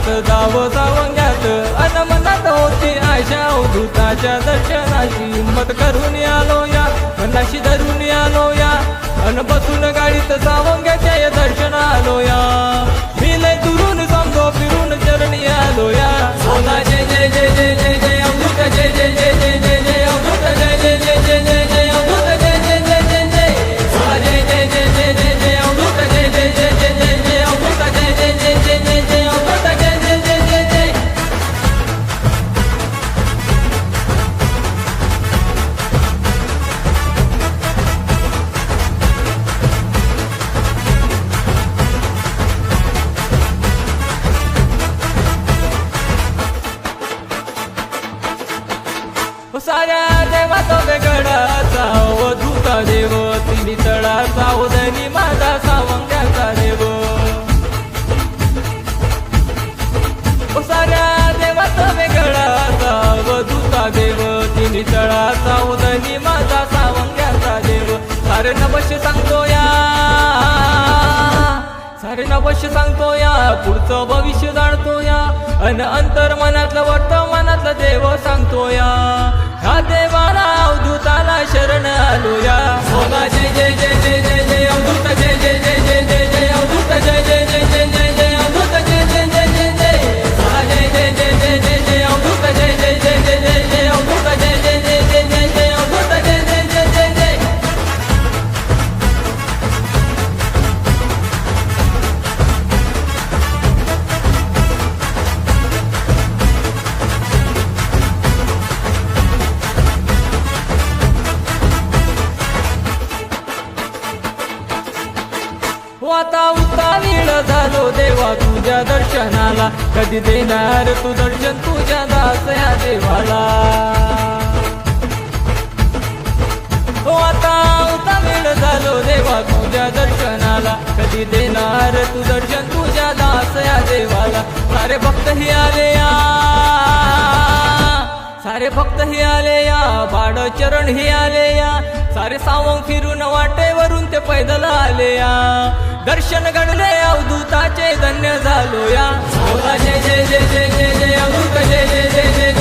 मनात जाव सावंग्यात अन मनात होती आशा अवधूताच्या दर्शनाची हिंमत करून आलो या मनाशी धरून आलो या अन बसून गाडीत सावंग्याच्या या दर्शन आलो या मी लय दुरून समजो फिरून चरणी आलो या सोना जय जय जय जय जय जय अमृत जय जय जय जय जय जय अमृत जय जय जय जय जय जय अमृत जय जय जय जय जय सोना जय जय जय जय जय जय अमृत जय जय जय जय जय जय अमृत जय जय जय जय जय जय अमृत जय जय जय जय जय साऱ्या देवाचा वेगळाचा अवधूता देव तिन्ही तळाचा उदयनी माझा सावंग्याचा देव साऱ्या देवाचा वेगळाचा अवधूता देव तिन्ही तळाचा उदयनी माझा सावंग्याचा देव सारे नवश्य सांगतो या सारे नवश्य सांगतो या पुढचं भविष्य जाणतो या अन अंतर मनातलं वर्तमानातलं देव सांगतो या ह्या देवाला अवधूताला शरण आलो या सोना जय जय जय जय जय जय अवधूत जय जय जय जय जय जय अवधूत जय जय जय जय जय जय अवधूत जय जय जय जय जय सोना जय जय जय जय जय जय अवधूत जय जय जय जय जय जय अवधूत जय जय जय जय जय जय अवधूत जय जय जय जय जय आता उतावीळ झालो देवा तुझ्या दर्शनाला कधी देणार तू दर्शन तुझ्या दास या देवाला आता उतावीळ झालो देवा तुझ्या दर्शनाला कधी देणार तू दर्शन तुझ्या दास या देवाला सारे भक्त ही आले या सारे भक्त ही आले या बाड चरण ही आले या सारे सावंग फिरून वाटेवरून ते पैदल आले या दर्शन घडले अवधूताचे धन्य झालो या सोना जय जय जय जय जय जय अवधूत जय जय जय जय